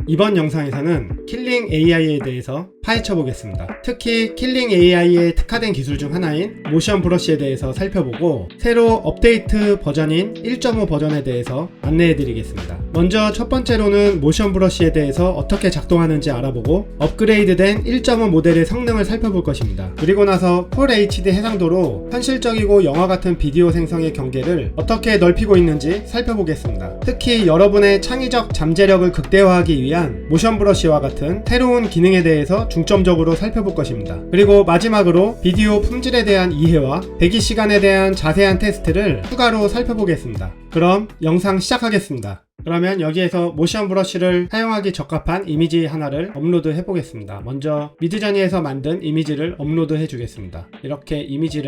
이번 영상에서는 킬링 AI에 대해서 파헤쳐 보겠습니다. 특히 킬링 AI에 특화된 기술 중 하나인 모션 브러쉬에 대해서 살펴보고 새로 업데이트 버전인 1.5 버전에 대해서 안내해 드리겠습니다. 먼저 첫 번째로는 모션 브러쉬에 대해서 어떻게 작동하는지 알아보고 업그레이드된 1.5 모델의 성능을 살펴볼 것입니다. 그리고 나서 풀 HD 해상도로 현실적이고 영화 같은 비디오 생성의 경계를 어떻게 넓히고 있는지 살펴보겠습니다. 특히 여러분의 창의적 잠재력을 극대화하기 위한 모션 브러쉬와 같은 새로운 기능에 대해서 중점적으로 살펴볼 것입니다. 그리고 마지막으로 비디오 품질에 대한 이해와 대기 시간에 대한 자세한 테스트를 추가로 살펴보겠습니다. 그럼 영상 시작하겠습니다. 그러면 여기에서 모션 브러쉬를 사용하기 적합한 이미지 하나를 업로드 해보겠습니다. 먼저 미드저니에서 만든 이미지를 업로드 해주겠습니다. 이렇게 이미지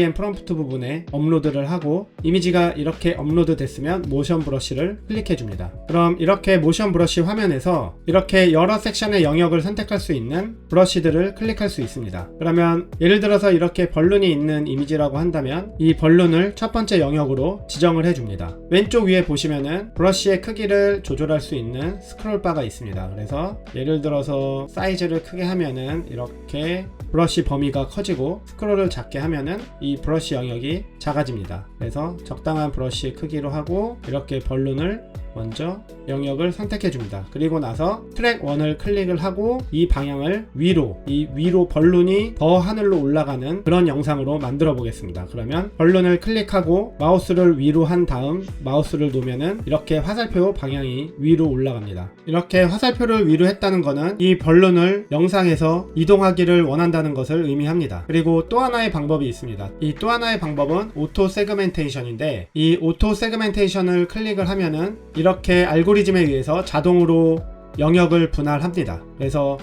앤 프롬프트 부분에 업로드를 하고 이미지가 이렇게 업로드 됐으면 모션 브러쉬를 클릭해줍니다. 그럼 이렇게 모션 브러쉬 화면에서 이렇게 여러 섹션의 영역을 선택할 수 있는 브러쉬들을 클릭할 수 있습니다. 그러면 예를 들어서 이렇게 벌룬이 있는 이미지라고 한다면 이 벌룬을 첫 번째 영역으로 지정을 해줍니다. 왼쪽 위에 보시면은 브러쉬의 크기를 조절할 수 있는 스크롤 바가 있습니다. 그래서 예를 들어서 사이즈를 크게 하면은 이렇게 브러쉬 범위가 커지고 스크롤을 작게 하면은 이 브러쉬 영역이 작아집니다. 그래서 적당한 브러쉬 크기로 하고 이렇게 벌룬을 먼저 영역을 선택해 줍니다. 그리고 나서 트랙 1을 클릭을 하고 이 방향을 위로 벌룬이 더 하늘로 올라가는 그런 영상으로 만들어 보겠습니다. 그러면 벌룬을 클릭하고 마우스를 위로 한 다음 마우스를 놓으면은 이렇게 화살표 방향이 위로 올라갑니다. 이렇게 화살표를 위로 했다는 것은 이 벌룬을 영상에서 이동하기를 원한다는 것을 의미합니다. 그리고 또 하나의 방법이 있습니다. 이 또 하나의 방법은 오토 세그멘테이션인데 이 오토 세그멘테이션을 클릭을 하면은 이렇게 알고리즘에 의해서 자동으로 영역을 분할합니다. 그래서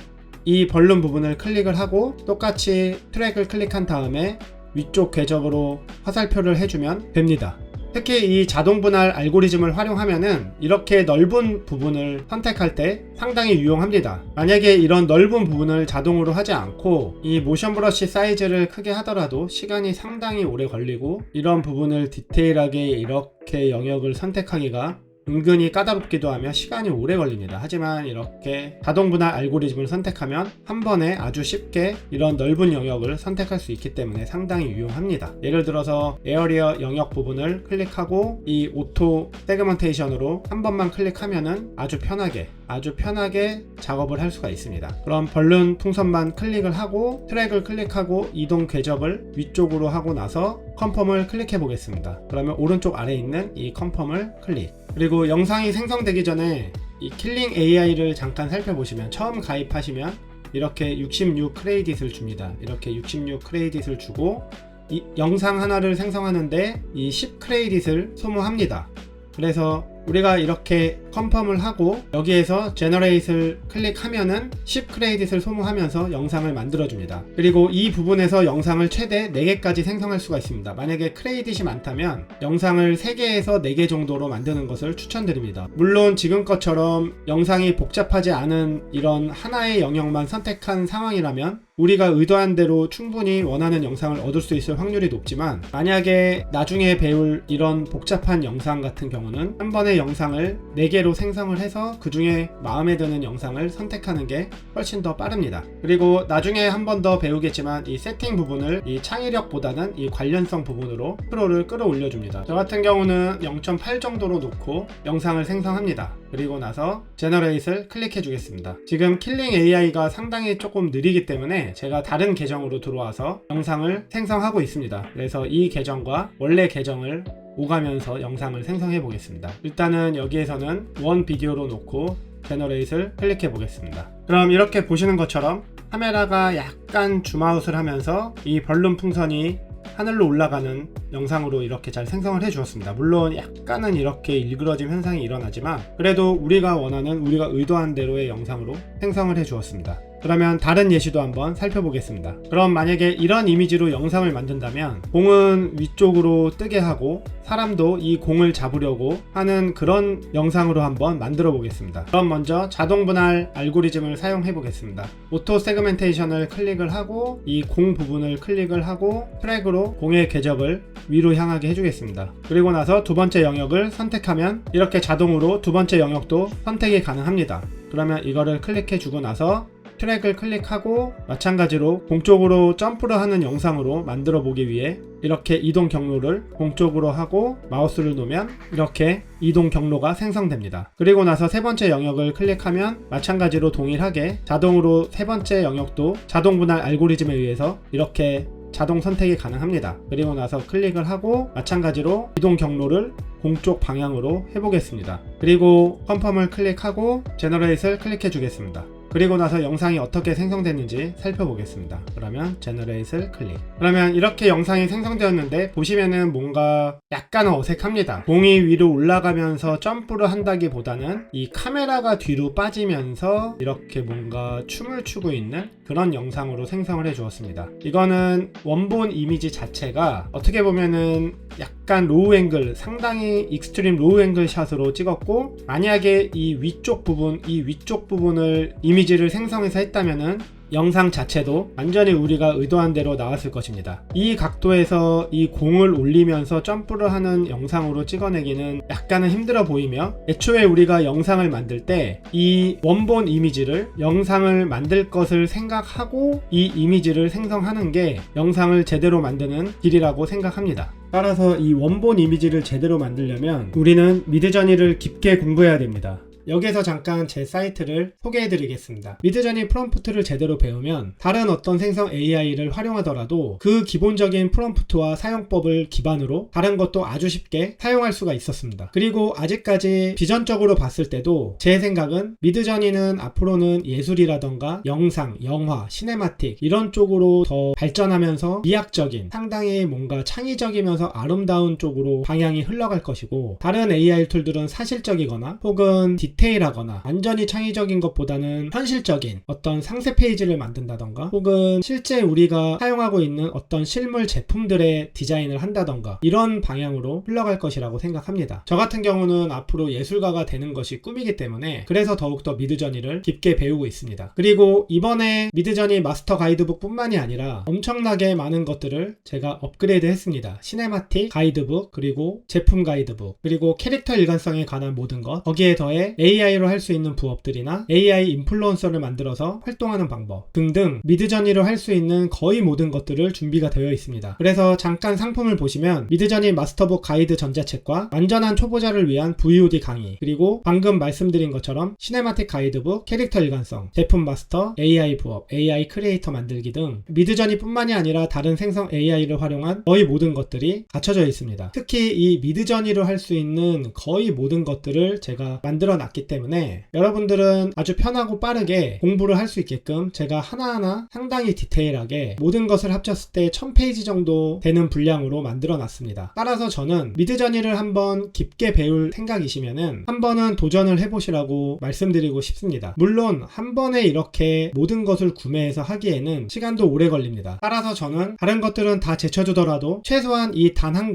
이 벌룬 부분을 클릭을 하고 똑같이 트랙을 클릭한 다음에 위쪽 궤적으로 화살표를 해주면 됩니다. 특히 이 자동 분할 알고리즘을 활용하면은 이렇게 넓은 부분을 선택할 때 상당히 유용합니다. 만약에 이런 넓은 부분을 자동으로 하지 않고 이 모션 브러쉬 사이즈를 크게 하더라도 시간이 상당히 오래 걸리고 이런 부분을 디테일하게 이렇게 영역을 선택하기가 은근히 까다롭기도 하며 시간이 오래 걸립니다. 하지만 이렇게 자동 분할 알고리즘을 선택하면 한 번에 아주 쉽게 이런 넓은 영역을 선택할 수 있기 때문에 상당히 유용합니다. 예를 들어서 에어리어 영역 부분을 클릭하고 이 오토 세그먼테이션으로 한 번만 클릭하면은 아주 편하게 작업을 할 수가 있습니다. 그럼 벌룬 풍선만 클릭을 하고 트랙을 클릭하고 이동 궤적을 위쪽으로 하고 나서 컨펌을 클릭해 보겠습니다. 그러면 오른쪽 아래에 있는 이 컨펌을 클릭. 그리고 영상이 생성되기 전에 이 킬링 AI를 잠깐 살펴보시면 처음 가입하시면 이렇게 66 크레딧을 줍니다. 이렇게 66 크레딧을 주고 이 영상 하나를 생성하는데 이 10 크레딧을 소모합니다. 그래서 우리가 이렇게 컨펌을 하고 여기에서 제너레이트를 클릭하면은 10 크레딧을 소모하면서 영상을 만들어줍니다. 그리고 이 부분에서 영상을 최대 4개까지 생성할 수가 있습니다. 만약에 크레딧이 많다면 영상을 3개에서 4개 정도로 만드는 것을 추천드립니다. 물론 지금 것처럼 영상이 복잡하지 않은 이런 하나의 영역만 선택한 상황이라면 우리가 의도한 대로 충분히 원하는 영상을 얻을 수 있을 확률이 높지만 만약에 나중에 배울 이런 복잡한 영상 같은 경우는 한 번에 영상을 4개로 생성을 해서 그 중에 마음에 드는 영상을 선택하는 게 훨씬 더 빠릅니다. 그리고 나중에 한 번 더 배우겠지만 이 세팅 부분을 이 창의력보다는 이 관련성 부분으로 프로를 끌어올려 줍니다. 저 같은 경우는 0.8 정도로 놓고 영상을 생성합니다. 그리고 나서 제너레이트를 클릭해 주겠습니다. 지금 킬링 AI가 상당히 조금 느리기 때문에 제가 다른 계정으로 들어와서 영상을 생성하고 있습니다. 그래서 이 계정과 원래 계정을 오가면서 영상을 생성해 보겠습니다. 일단은 여기에서는 원 비디오로 놓고 제너레이트를 클릭해 보겠습니다. 그럼 이렇게 보시는 것처럼 카메라가 약간 줌아웃을 하면서 이 벌룬 풍선이 하늘로 올라가는 영상으로 이렇게 잘 생성을 해 주었습니다. 물론 약간은 이렇게 일그러짐 현상이 일어나지만 그래도 우리가 원하는 우리가 의도한 대로의 영상으로 생성을 해 주었습니다. 그러면 다른 예시도 한번 살펴보겠습니다. 그럼 만약에 이런 이미지로 영상을 만든다면 공은 위쪽으로 뜨게 하고 사람도 이 공을 잡으려고 하는 그런 영상으로 한번 만들어 보겠습니다. 그럼 먼저 자동 분할 알고리즘을 사용해 보겠습니다. 오토 세그멘테이션을 클릭을 하고 이 공 부분을 클릭을 하고 트랙으로 공의 궤적을 위로 향하게 해주겠습니다. 그리고 나서 두 번째 영역을 선택하면 이렇게 자동으로 두 번째 영역도 선택이 가능합니다. 그러면 이거를 클릭해 주고 나서 트랙을 클릭하고 마찬가지로 공 쪽으로 점프를 하는 영상으로 만들어 보기 위해 이렇게 이동 경로를 공 쪽으로 하고 마우스를 놓으면 이렇게 이동 경로가 생성됩니다. 그리고 나서 세 번째 영역을 클릭하면 마찬가지로 동일하게 자동으로 세 번째 영역도 자동 분할 알고리즘에 의해서 이렇게 자동 선택이 가능합니다. 그리고 나서 클릭을 하고 마찬가지로 이동 경로를 공 쪽 방향으로 해보겠습니다. 그리고 컨펌을 클릭하고 제너레이트를 클릭해 주겠습니다. 그리고 나서 영상이 어떻게 생성됐는지 살펴보겠습니다. 그러면 제너레이트를 클릭. 그러면 이렇게 영상이 생성되었는데 보시면은 뭔가 약간 어색합니다. 공이 위로 올라가면서 점프를 한다기보다는 이 카메라가 뒤로 빠지면서 이렇게 뭔가 춤을 추고 있는 그런 영상으로 생성을 해 주었습니다. 이거는 원본 이미지 자체가 어떻게 보면은 약간 로우 앵글, 상당히 익스트림 로우 앵글 샷으로 찍었고, 만약에 이 위쪽 부분을 이미지를 생성해서 했다면은 영상 자체도 완전히 우리가 의도한 대로 나왔을 것입니다. 이 각도에서 이 공을 올리면서 점프를 하는 영상으로 찍어내기는 약간은 힘들어 보이며, 애초에 우리가 영상을 만들 때 이 원본 이미지를 영상을 만들 것을 생각하고 이 이미지를 생성하는 게 영상을 제대로 만드는 길이라고 생각합니다. 따라서 이 원본 이미지를 제대로 만들려면 우리는 미드저니를 깊게 공부해야 됩니다. 여기서 잠깐 제 사이트를 소개해 드리겠습니다. 미드저니 프롬프트를 제대로 배우면 다른 어떤 생성 AI를 활용하더라도 그 기본적인 프롬프트와 사용법을 기반으로 다른 것도 아주 쉽게 사용할 수가 있었습니다. 그리고 아직까지 비전적으로 봤을 때도 제 생각은 미드저니는 앞으로는 예술이라던가 영상, 영화, 시네마틱 이런 쪽으로 더 발전하면서 미학적인, 상당히 뭔가 창의적이면서 아름다운 쪽으로 방향이 흘러갈 것이고, 다른 AI 툴들은 사실적이거나 혹은 디테일하거나 완전히 창의적인 것보다는 현실적인 어떤 상세 페이지를 만든다던가 혹은 실제 우리가 사용하고 있는 어떤 실물 제품들의 디자인을 한다던가 이런 방향으로 흘러갈 것이라고 생각합니다. 저 같은 경우는 앞으로 예술가가 되는 것이 꿈이기 때문에 그래서 더욱더 미드저니를 깊게 배우고 있습니다. 그리고 이번에 미드저니 마스터 가이드북 뿐만이 아니라 엄청나게 많은 것들을 제가 업그레이드 했습니다. 시네마틱 가이드북, 그리고 제품 가이드북, 그리고 캐릭터 일관성에 관한 모든 것, 거기에 더해 AI로 할 수 있는 부업들이나 AI 인플루언서를 만들어서 활동하는 방법 등등 미드저니로 할 수 있는 거의 모든 것들을 준비가 되어 있습니다. 그래서 잠깐 상품을 보시면 미드저니 마스터북 가이드 전자책과 완전한 초보자를 위한 VOD 강의, 그리고 방금 말씀드린 것처럼 시네마틱 가이드북, 캐릭터 일관성, 제품 마스터, AI 부업, AI 크리에이터 만들기 등 미드저니 뿐만이 아니라 다른 생성 AI를 활용한 거의 모든 것들이 갖춰져 있습니다. 특히 이 미드저니로 할 수 있는 거의 모든 것들을 제가 만들어 놨기 때문에 여러분들은 아주 편하고 빠르게 공부를 할 수 있게끔 제가 하나하나 상당히 디테일하게 모든 것을 합쳤을 때 1000페이지 정도 되는 분량으로 만들어 놨습니다. 따라서 저는 미드저니를 한번 깊게 배울 생각이시면은 한 번은 도전을 해보시라고 말씀드리고 싶습니다. 물론 한 번에 이렇게 모든 것을 구매해서 하기에는 시간도 오래 걸립니다. 따라서 저는 다른 것들은 다 제쳐주더라도 최소한 이 단 한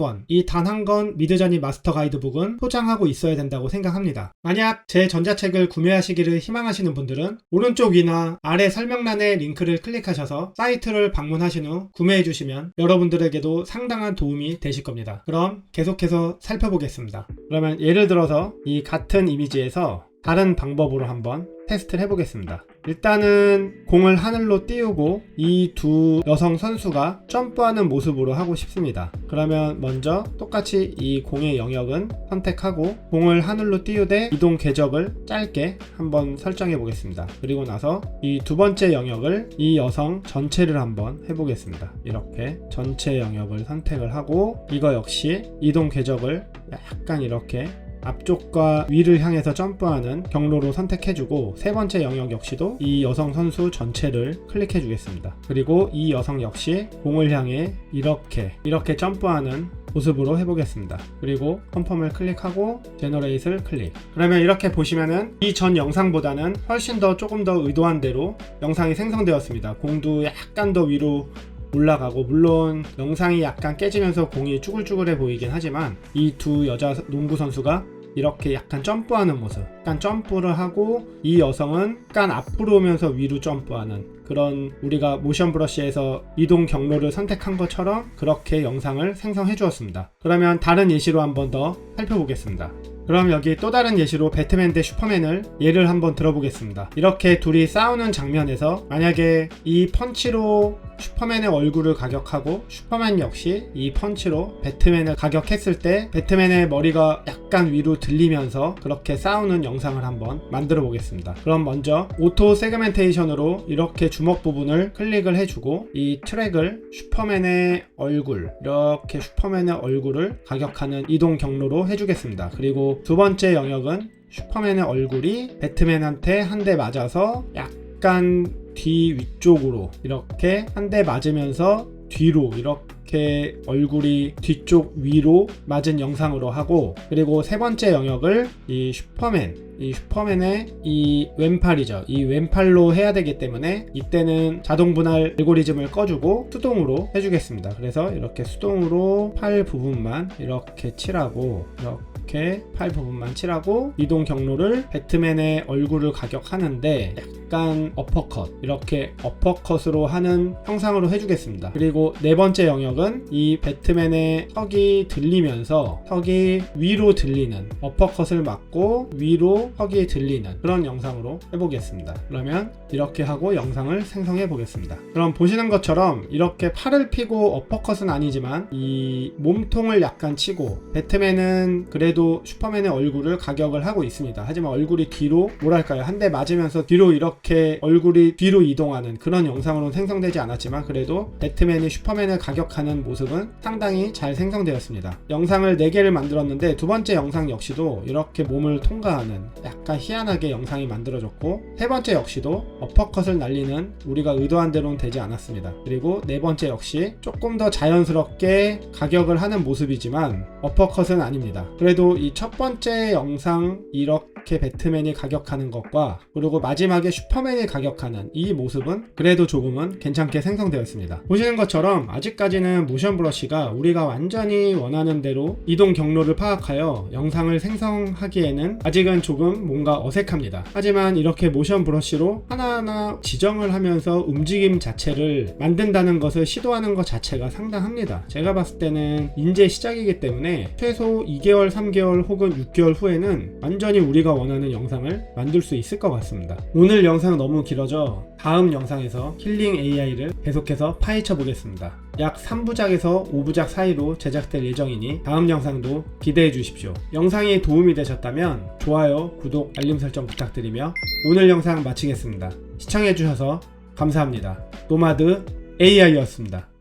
권 미드저니 마스터 가이드북은 소장하고 있어야 된다고 생각합니다. 만약 제 전자책을 구매하시기를 희망하시는 분들은 오른쪽 위나 아래 설명란의 링크를 클릭하셔서 사이트를 방문하신 후 구매해 주시면 여러분들에게도 상당한 도움이 되실 겁니다. 그럼 계속해서 살펴보겠습니다. 그러면 예를 들어서 이 같은 이미지에서 다른 방법으로 한번 테스트를 해보겠습니다. 일단은 공을 하늘로 띄우고 이 두 여성 선수가 점프하는 모습으로 하고 싶습니다. 그러면 먼저 똑같이 이 공의 영역은 선택하고 공을 하늘로 띄우되 이동 궤적을 짧게 한번 설정해 보겠습니다. 그리고 나서 이 두 번째 영역을 이 여성 전체를 한번 해보겠습니다. 이렇게 전체 영역을 선택을 하고 이거 역시 이동 궤적을 약간 이렇게 앞쪽과 위를 향해서 점프하는 경로로 선택해주고, 세 번째 영역 역시도 이 여성 선수 전체를 클릭해 주겠습니다. 그리고 이 여성 역시 공을 향해 이렇게 점프하는 모습으로 해보겠습니다. 그리고 컨펌을 클릭하고 제너레이트를 클릭. 그러면 이렇게 보시면은 이전 영상보다는 훨씬 더 조금 더 의도한 대로 영상이 생성되었습니다. 공도 약간 더 위로 올라가고, 물론 영상이 약간 깨지면서 공이 쭈글쭈글해 보이긴 하지만 이 두 여자 농구 선수가 이렇게 약간 점프하는 모습, 약간 점프를 하고 이 여성은 약간 앞으로 오면서 위로 점프하는 그런, 우리가 모션 브러쉬에서 이동 경로를 선택한 것처럼 그렇게 영상을 생성해 주었습니다. 그러면 다른 예시로 한번 더 살펴보겠습니다. 그럼 여기 또 다른 예시로 배트맨 대 슈퍼맨을 예를 한번 들어보겠습니다. 이렇게 둘이 싸우는 장면에서 만약에 이 펀치로 슈퍼맨의 얼굴을 가격하고 슈퍼맨 역시 이 펀치로 배트맨을 가격했을 때 배트맨의 머리가 약간 위로 들리면서 그렇게 싸우는 영상을 한번 만들어 보겠습니다. 그럼 먼저 오토 세그멘테이션으로 이렇게 주먹 부분을 클릭을 해주고 이 트랙을 슈퍼맨의 얼굴, 이렇게 슈퍼맨의 얼굴을 가격하는 이동 경로로 해주겠습니다. 그리고 두 번째 영역은 슈퍼맨의 얼굴이 배트맨한테 한 대 맞아서 약간 뒤 위쪽으로 이렇게 한 대 맞으면서 뒤로 이렇게 얼굴이 뒤쪽 위로 맞은 영상으로 하고, 그리고 세 번째 영역을 이 슈퍼맨의 이 왼팔이죠. 이 왼팔로 해야 되기 때문에 이때는 자동 분할 알고리즘을 꺼주고 수동으로 해주겠습니다. 그래서 이렇게 수동으로 팔 부분만 이렇게 칠하고, 이렇게 팔 부분만 칠하고 이동 경로를 배트맨의 얼굴을 가격하는데 약간 어퍼컷, 이렇게 어퍼컷으로 하는 형상으로 해주겠습니다. 그리고 네 번째 영역은 이 배트맨의 턱이 들리면서 턱이 위로 들리는, 어퍼컷을 맞고 위로 턱이 들리는 그런 영상으로 해보겠습니다. 그러면 이렇게 하고 영상을 생성해 보겠습니다. 그럼 보시는 것처럼 이렇게 팔을 피고 어퍼컷은 아니지만 이 몸통을 약간 치고, 배트맨은 그래도 슈퍼맨의 얼굴을 가격을 하고 있습니다. 하지만 얼굴이 뒤로, 뭐랄까요, 한 대 맞으면서 뒤로 이렇게 얼굴이 뒤로 이동하는 그런 영상으로는 생성되지 않았지만 그래도 배트맨이 슈퍼맨을 가격하는 모습은 상당히 잘 생성되었습니다. 영상을 4개를 만들었는데 두 번째 영상 역시도 이렇게 몸을 통과하는 약간 희한하게 영상이 만들어졌고, 세 번째 역시도 어퍼컷을 날리는, 우리가 의도한 대로는 되지 않았습니다. 그리고 네 번째 역시 조금 더 자연스럽게 가격을 하는 모습이지만 어퍼컷은 아닙니다. 그래도 이 첫 번째 영상 이렇게 배트맨이 가격하는 것과 그리고 마지막에 슈퍼맨이 가격하는 이 모습은 그래도 조금은 괜찮게 생성되었습니다. 보시는 것처럼 아직까지는 모션 브러쉬가 우리가 완전히 원하는 대로 이동 경로를 파악하여 영상을 생성하기에는 아직은 조금 뭔가 어색합니다. 하지만 이렇게 모션 브러쉬로 하나하나 지정을 하면서 움직임 자체를 만든다는 것을 시도하는 것 자체가 상당합니다. 제가 봤을 때는 이제 시작이기 때문에 최소 2개월, 3개월 혹은 6개월 후에는 완전히 우리가 원하는 영상을 만들 수 있을 것 같습니다. 오늘 영상 너무 길어져 다음 영상에서 킬링 AI를 계속해서 파헤쳐 보겠습니다. 약 3부작에서 5부작 사이로 제작될 예정이니 다음 영상도 기대해 주십시오. 영상이 도움이 되셨다면 좋아요, 구독, 알림 설정 부탁드리며 오늘 영상 마치겠습니다. 시청해 주셔서 감사합니다. 노마드 AI였습니다.